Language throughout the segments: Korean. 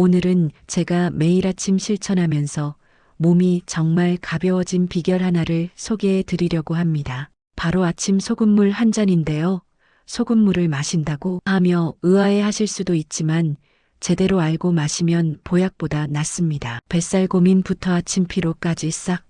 오늘은 제가 매일 아침 실천하면서 몸이 정말 가벼워진 비결 하나를 소개해 드리려고 합니다. 바로 아침 소금물 한 잔인데요. 소금물을 마신다고 하며 의아해 하실 수도 있지만 제대로 알고 마시면 보약보다 낫습니다. 뱃살 고민부터 아침 피로까지 싹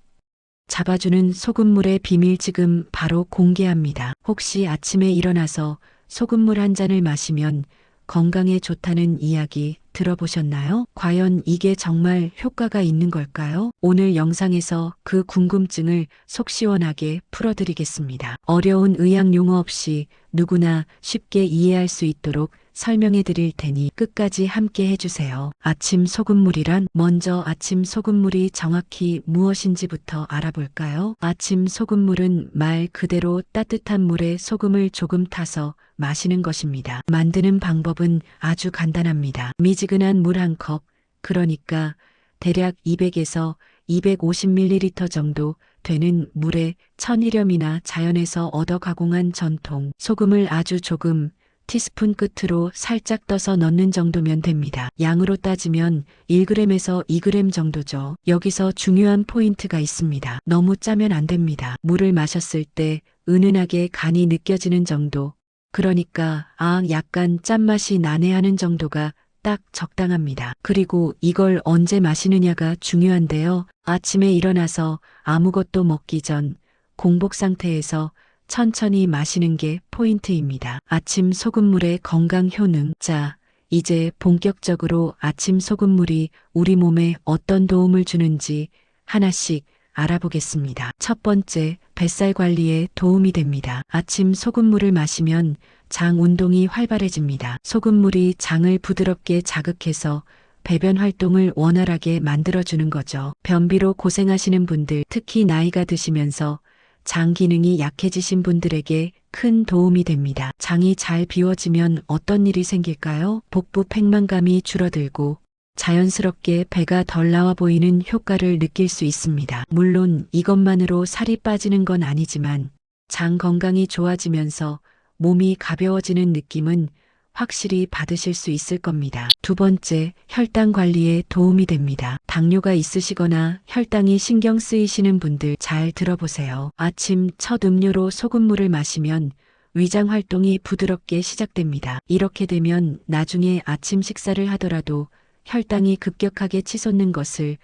잡아주는 소금물의 비밀 지금 바로 공개합니다. 혹시 아침에 일어나서 소금물 한 잔을 마시면 건강에 좋다는 이야기 들어보셨나요? 과연 이게 정말 효과가 있는 걸까요? 오늘 영상에서 그 궁금증을 속 시원하게 풀어드리겠습니다. 어려운 의학 용어 없이 누구나 쉽게 이해할 수 있도록 설명해 드릴 테니 끝까지 함께 해주세요. 아침 소금물이란 먼저 아침 소금물이 정확히 무엇인지부터 알아볼까요? 아침 소금물은 말 그대로 따뜻한 물에 소금을 조금 타서 마시는 것입니다. 만드는 방법은 아주 간단합니다. 미지근한 물 한 컵, 그러니까 대략 200에서 250ml 정도 되는 물에 천일염이나 자연에서 얻어 가공한 전통 소금을 아주 조금 티스푼 끝으로 살짝 떠서 넣는 정도면 됩니다. 양으로 따지면 1g에서 2g 정도죠. 여기서 중요한 포인트가 있습니다. 너무 짜면 안 됩니다. 물을 마셨을 때 은은하게 간이 느껴지는 정도. 그러니까 약간 짠맛이 나네 하는 정도가 딱 적당합니다. 그리고 이걸 언제 마시느냐가 중요한데요. 아침에 일어나서 아무것도 먹기 전 공복 상태에서 천천히 마시는 게 포인트입니다. 아침 소금물의 건강 효능. 자, 이제 본격적으로 아침 소금물이 우리 몸에 어떤 도움을 주는지 하나씩 알아보겠습니다. 첫 번째, 뱃살 관리에 도움이 됩니다. 아침 소금물을 마시면 장 운동이 활발해집니다. 소금물이 장을 부드럽게 자극해서 배변 활동을 원활하게 만들어주는 거죠. 변비로 고생하시는 분들, 특히 나이가 드시면서 장 기능이 약해지신 분들에게 큰 도움이 됩니다. 장이 잘 비워지면 어떤 일이 생길까요? 복부 팽만감이 줄어들고 자연스럽게 배가 덜 나와 보이는 효과를 느낄 수 있습니다. 물론 이것만으로 살이 빠지는 건 아니지만 장 건강이 좋아지면서 몸이 가벼워지는 느낌은 확실히 받으실 수 있을 겁니다. 두 번째, 혈당 관리에 도움이 됩니다. 당뇨가 있으시거나 혈당이 신경 쓰이시는 분들 잘 들어보세요. 아침 첫 음료로 소금물을 마시면 위장 활동이 부드럽게 시작됩니다. 이렇게 되면 나중에 아침 식사를 하더라도 혈당이 급격하게 치솟는 것을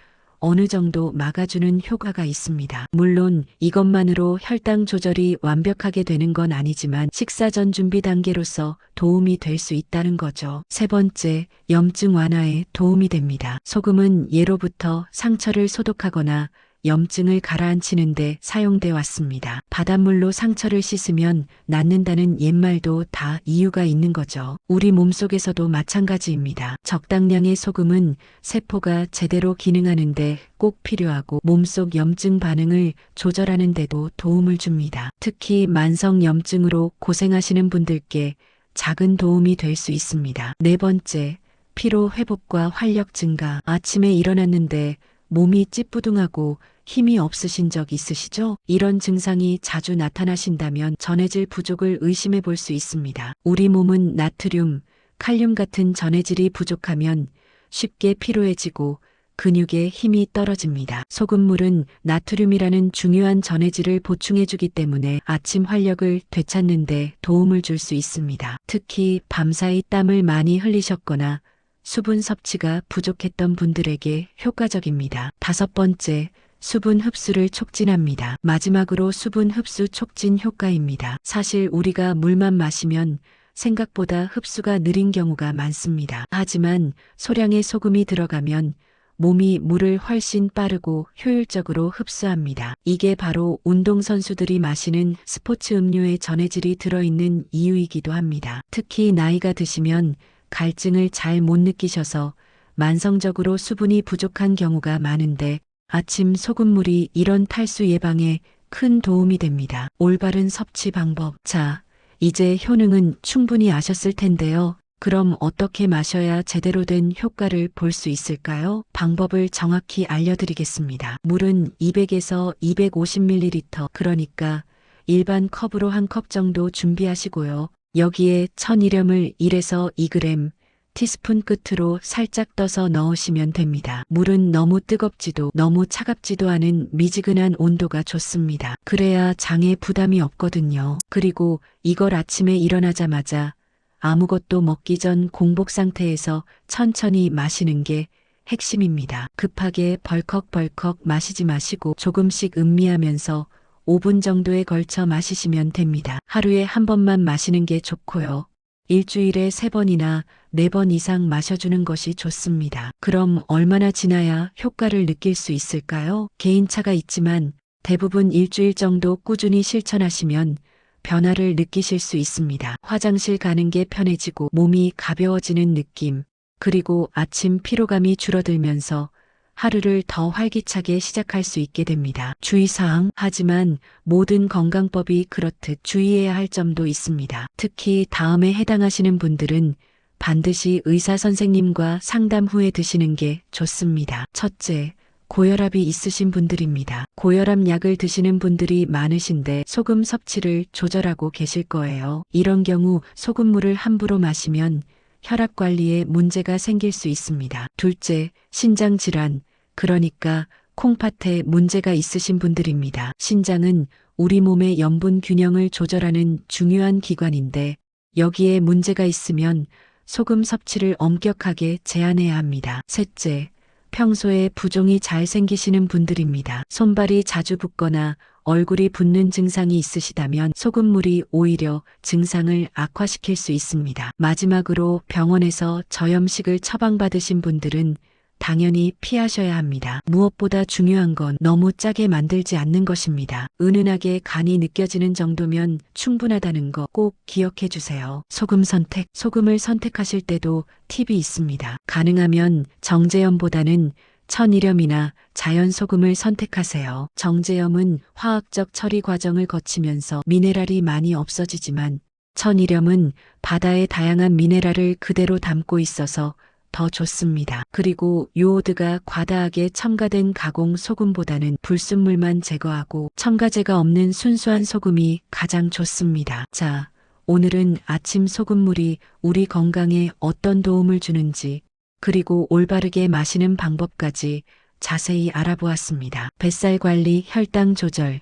어느 정도 막아주는 효과가 있습니다. 물론 이것만으로 혈당 조절이 완벽하게 되는 건 아니지만 식사 전 준비 단계로서 도움이 될 수 있다는 거죠. 세 번째, 염증 완화에 도움이 됩니다. 소금은 예로부터 상처를 소독하거나 염증을 가라앉히는 데 사용돼 왔습니다. 바닷물로 상처를 씻으면 낫는다는 옛말도 다 이유가 있는 거죠. 우리 몸속에서도 마찬가지입니다. 적당량의 소금은 세포가 제대로 기능하는데 꼭 필요하고 몸속 염증 반응을 조절하는 데도 도움을 줍니다. 특히 만성 염증으로 고생하시는 분들께 작은 도움이 될 수 있습니다. 네 번째, 피로 회복과 활력 증가. 아침에 일어났는데 몸이 찌뿌둥하고 힘이 없으신 적 있으시죠? 이런 증상이 자주 나타나신다면 전해질 부족을 의심해 볼 수 있습니다. 우리 몸은 나트륨, 칼륨 같은 전해질이 부족하면 쉽게 피로해지고 근육에 힘이 떨어집니다. 소금물은 나트륨이라는 중요한 전해질을 보충해주기 때문에 아침 활력을 되찾는 데 도움을 줄 수 있습니다. 특히 밤사이 땀을 많이 흘리셨거나 수분 섭취가 부족했던 분들에게 효과적입니다. 다섯 번째, 수분 흡수를 촉진합니다. 마지막으로 수분 흡수 촉진 효과입니다. 사실 우리가 물만 마시면 생각보다 흡수가 느린 경우가 많습니다. 하지만 소량의 소금이 들어가면 몸이 물을 훨씬 빠르고 효율적으로 흡수합니다. 이게 바로 운동선수들이 마시는 스포츠 음료에 전해질이 들어있는 이유이기도 합니다. 특히 나이가 드시면 갈증을 잘 못 느끼셔서 만성적으로 수분이 부족한 경우가 많은데 아침 소금물이 이런 탈수 예방에 큰 도움이 됩니다. 올바른 섭취 방법. 자, 이제 효능은 충분히 아셨을 텐데요. 그럼 어떻게 마셔야 제대로 된 효과를 볼 수 있을까요? 방법을 정확히 알려드리겠습니다. 물은 200에서 250ml, 그러니까 일반 컵으로 한 컵 정도 준비하시고요. 여기에 천일염을 1에서 2g, 티스푼 끝으로 살짝 떠서 넣으시면 됩니다. 물은 너무 뜨겁지도 너무 차갑지도 않은 미지근한 온도가 좋습니다. 그래야 장에 부담이 없거든요. 그리고 이걸 아침에 일어나자마자 아무것도 먹기 전 공복 상태에서 천천히 마시는 게 핵심입니다. 급하게 벌컥벌컥 마시지 마시고 조금씩 음미하면서 5분 정도에 걸쳐 마시시면 됩니다. 하루에 한 번만 마시는 게 좋고요. 일주일에 3번이나 4번 이상 마셔주는 것이 좋습니다. 그럼 얼마나 지나야 효과를 느낄 수 있을까요? 개인차가 있지만 대부분 일주일 정도 꾸준히 실천하시면 변화를 느끼실 수 있습니다. 화장실 가는 게 편해지고 몸이 가벼워지는 느낌, 그리고 아침 피로감이 줄어들면서 하루를 더 활기차게 시작할 수 있게 됩니다. 주의사항, 하지만 모든 건강법이 그렇듯 주의해야 할 점도 있습니다. 특히 다음에 해당하시는 분들은 반드시 의사 선생님과 상담 후에 드시는 게 좋습니다. 첫째, 고혈압이 있으신 분들입니다. 고혈압 약을 드시는 분들이 많으신데 소금 섭취를 조절하고 계실 거예요. 이런 경우 소금물을 함부로 마시면 혈압 관리에 문제가 생길 수 있습니다. 둘째, 신장 질환, 그러니까 콩팥에 문제가 있으신 분들입니다. 신장은 우리 몸의 염분 균형을 조절하는 중요한 기관인데 여기에 문제가 있으면 소금 섭취를 엄격하게 제한해야 합니다. 셋째, 평소에 부종이 잘 생기시는 분들입니다. 손발이 자주 붓거나 얼굴이 붓는 증상이 있으시다면 소금물이 오히려 증상을 악화시킬 수 있습니다. 마지막으로 병원에서 저염식을 처방받으신 분들은 당연히 피하셔야 합니다. 무엇보다 중요한 건 너무 짜게 만들지 않는 것입니다. 은은하게 간이 느껴지는 정도면 충분하다는 거 꼭 기억해 주세요. 소금 선택, 소금을 선택하실 때도 팁이 있습니다. 가능하면 정제염보다는 천일염이나 자연 소금을 선택하세요. 정제염은 화학적 처리 과정을 거치면서 미네랄이 많이 없어지지만 천일염은 바다의 다양한 미네랄을 그대로 담고 있어서 더 좋습니다. 그리고 요오드가 과다하게 첨가된 가공 소금보다는 불순물만 제거하고 첨가제가 없는 순수한 소금이 가장 좋습니다. 자, 오늘은 아침 소금물이 우리 건강에 어떤 도움을 주는지, 그리고 올바르게 마시는 방법까지 자세히 알아보았습니다. 뱃살 관리, 혈당 조절,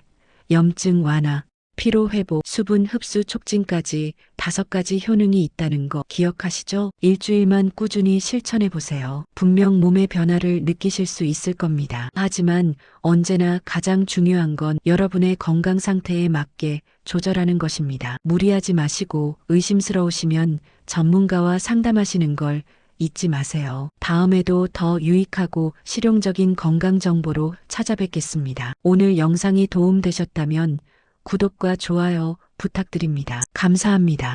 염증 완화, 피로 회복, 수분 흡수 촉진까지 5가지 효능이 있다는 거 기억하시죠? 일주일만 꾸준히 실천해 보세요. 분명 몸의 변화를 느끼실 수 있을 겁니다. 하지만 언제나 가장 중요한 건 여러분의 건강 상태에 맞게 조절하는 것입니다. 무리하지 마시고 의심스러우시면 전문가와 상담하시는 걸 잊지 마세요. 다음에도 더 유익하고 실용적인 건강 정보로 찾아뵙겠습니다. 오늘 영상이 도움되셨다면 구독과 좋아요 부탁드립니다. 감사합니다.